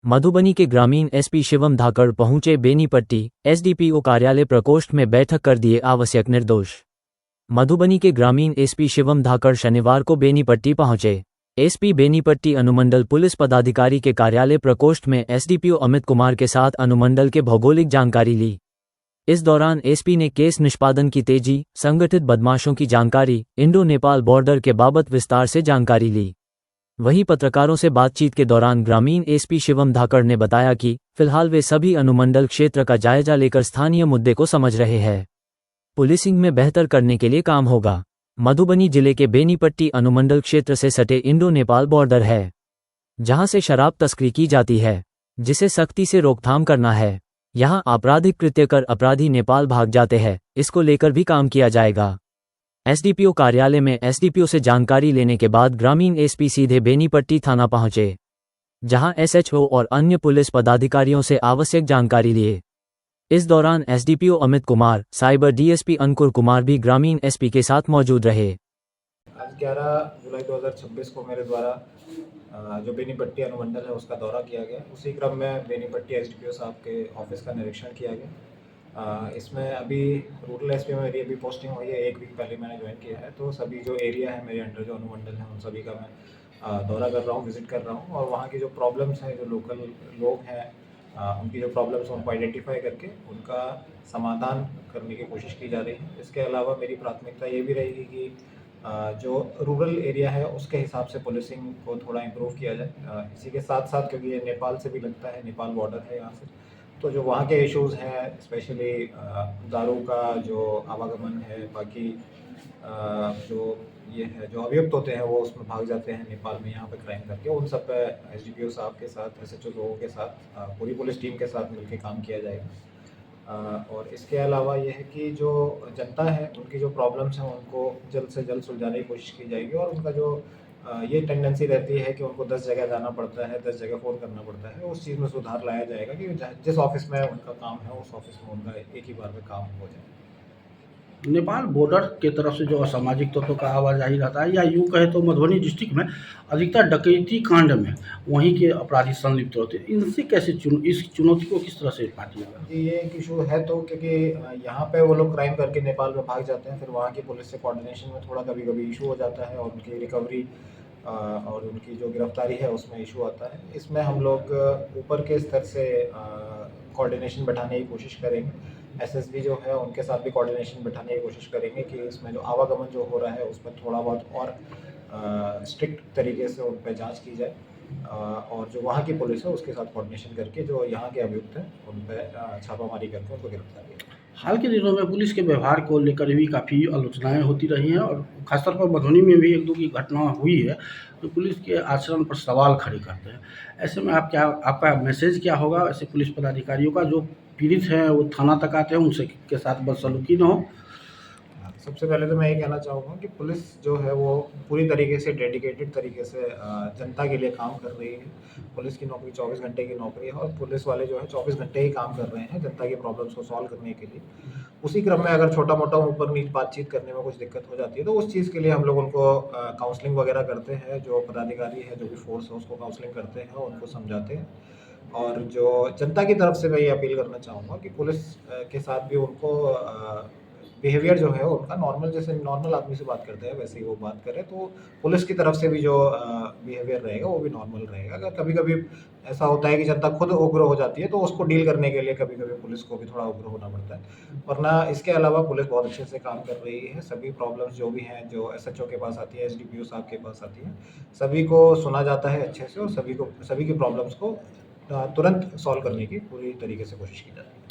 मधुबनी के ग्रामीण एसपी शिवम धाकड़ पहुंचे बेनीपट्टी एसडीपीओ कार्यालय प्रकोष्ठ में बैठक कर दिए आवश्यक निर्देश। मधुबनी के ग्रामीण एसपी शिवम धाकड़ शनिवार को बेनीपट्टी पहुंचे। एसपी बेनीपट्टी अनुमंडल पुलिस पदाधिकारी के कार्यालय प्रकोष्ठ में एसडीपीओ अमित कुमार के साथ अनुमंडल के भौगोलिक जानकारी ली। इस दौरान एसपी ने केस निष्पादन की तेजी, संगठित बदमाशों की जानकारी, इंडो नेपाल बॉर्डर के बाबत विस्तार से जानकारी ली। वहीं पत्रकारों से बातचीत के दौरान ग्रामीण एसपी शिवम धाकड़ ने बताया कि फिलहाल वे सभी अनुमंडल क्षेत्र का जायजा लेकर स्थानीय मुद्दे को समझ रहे हैं। पुलिसिंग में बेहतर करने के लिए काम होगा। मधुबनी जिले के बेनीपट्टी अनुमंडल क्षेत्र से सटे इंडो नेपाल बॉर्डर है, जहां से शराब तस्करी की जाती है, जिसे सख्ती से रोकथाम करना है। यहां आपराधिक कृत्य कर अपराधी नेपाल भाग जाते हैं, इसको लेकर भी काम किया जाएगा। एसडीपीओ कार्यालय में एसडीपीओ से जानकारी लेने के बाद ग्रामीण एसपी सीधे बेनीपट्टी थाना पहुंचे, जहां एसएचओ और अन्य पुलिस पदाधिकारियों से आवश्यक जानकारी लिए। इस दौरान SDPO Amit Kumar, cyber DSP Ankur Kumar भी ग्रामीण एसपी के साथ मौजूद रहे। आज 11 जुलाई 2026 को मेरे द्वारा जो बेनीपट्टी अनुमंडल है उसका दौरा किया गया। उसी क्रम में बेनीपट्टी एसडीपीओ साहब के ऑफिस का निरीक्षण किया गया। इसमें अभी रूरल एसपी में मेरी अभी पोस्टिंग हुई है, 1 वीक पहले मैंने ज्वाइन किया है। तो सभी जो एरिया है मेरे अंडर जो अनुमंडल है उन सभी का मैं दौरा कर रहा हूँ, विजिट कर रहा हूँ और वहाँ की जो प्रॉब्लम्स हैं, जो लोकल लोग हैं उनकी जो प्रॉब्लम्स हैं उनको आइडेंटिफाई करके उनका समाधान करने की कोशिश की जा रही है। इसके अलावा मेरी प्राथमिकता ये भी रहेगी कि जो रूरल एरिया है उसके हिसाब से पुलिसिंग को थोड़ा इम्प्रूव किया जाए। इसी के साथ साथ क्योंकि ये नेपाल से भी लगता है, नेपाल बॉर्डर है यहाँ से, तो जो वहाँ के इश्यूज़ हैं स्पेशली दारू का जो आवागमन है, बाकी जो ये है जो अभियुक्त होते हैं वो उसमें भाग जाते हैं नेपाल में यहाँ पे क्राइम करके, उन सब पे एसडीपीओ साहब के साथ, एसएचओ लोगों के साथ, पूरी पुलिस टीम के साथ मिलकर काम किया जाएगा। और इसके अलावा ये है कि जो जनता है उनकी जो प्रॉब्लम्स हैं उनको जल्द से जल्द सुलझाने की कोशिश की जाएगी। और उनका जो ये टेंडेंसी रहती है कि उनको 10 जगह जाना पड़ता है, 10 जगह फ़ोन करना पड़ता है, उस चीज़ में सुधार लाया जाएगा कि जिस ऑफिस में उनका काम है उस ऑफिस में उनका एक ही बार में काम हो जाए। नेपाल बॉर्डर के तरफ से जो असामाजिक तत्वों का आवाजाही रहता है, या यूँ कहे तो मधुबनी डिस्ट्रिक्ट में अधिकतर डकैती कांड में वहीं के अपराधी संलिप्त होते हैं। इनसे कैसे इस चुनौती को किस तरह से पाती है? ये एक इशू है तो, क्योंकि यहाँ पे वो लोग क्राइम करके नेपाल में भाग जाते हैं, फिर वहाँ की पुलिस से कोऑर्डिनेशन में थोड़ा कभी कभी इशू हो जाता है और उनकी रिकवरी और उनकी जो गिरफ्तारी है उसमें इशू आता है। इसमें हम लोग ऊपर के स्तर से कोऑर्डिनेशन बैठाने की कोशिश करेंगे। एसएसबी जो है उनके साथ भी कोऑर्डिनेशन बैठाने की कोशिश करेंगे कि इसमें जो आवागमन जो हो रहा है उसमें थोड़ा बहुत और स्ट्रिक्ट तरीके से उन पर जाँच की जाए। और जो वहाँ की पुलिस है उसके साथ कोऑर्डिनेशन करके जो यहाँ के अभियुक्त हैं उन पर छापामारी करके उनको गिरफ्तार किया। हाल के दिनों में पुलिस के व्यवहार को लेकर भी काफ़ी आलोचनाएं होती रही हैं और खासतौर पर मधुबनी में भी 1-2 की घटना हुई है तो पुलिस के आचरण पर सवाल खड़े करते हैं। ऐसे में आपका मैसेज क्या होगा ऐसे पुलिस पदाधिकारियों का जो पीड़ित हैं वो थाना तक आते हैं, उनसे के साथ बदसलूकी न हो? सबसे पहले तो मैं ये कहना चाहूँगा कि पुलिस जो है वो पूरी तरीके से डेडिकेटेड तरीके से जनता के लिए काम कर रही है। पुलिस की नौकरी 24 घंटे की नौकरी है और पुलिस वाले जो है 24 घंटे ही काम कर रहे हैं जनता की प्रॉब्लम्स को सॉल्व करने के लिए। उसी क्रम में अगर छोटा मोटा ऊपर नीचे बातचीत करने में कुछ दिक्कत हो जाती है तो उस चीज़ के लिए हम लोग उनको काउंसलिंग वगैरह करते हैं। जो पदाधिकारी है, जो भी फोर्स है उसको काउंसलिंग करते हैं, उनको समझाते हैं। और जो जनता की तरफ से मैं ये अपील करना चाहूँगा कि पुलिस के साथ भी उनको बिहेवियर जो है उनका नॉर्मल, जैसे नॉर्मल आदमी से बात करते हैं वैसे ही वो बात करें, तो पुलिस की तरफ से भी जो बिहेवियर रहेगा वो भी नॉर्मल रहेगा। अगर कभी कभी ऐसा होता है कि जनता खुद उग्र हो जाती है तो उसको डील करने के लिए कभी कभी पुलिस को भी थोड़ा उग्र होना पड़ता है, वरना इसके अलावा पुलिस बहुत अच्छे से काम कर रही है। सभी प्रॉब्लम्स जो भी हैं जो एसएचओ के पास आती है, एसडीपीओ साहब के पास आती है, सभी को सुना जाता है अच्छे से और सभी की प्रॉब्लम्स को तुरंत सॉल्व करने की पूरी तरीके से कोशिश की जाती है।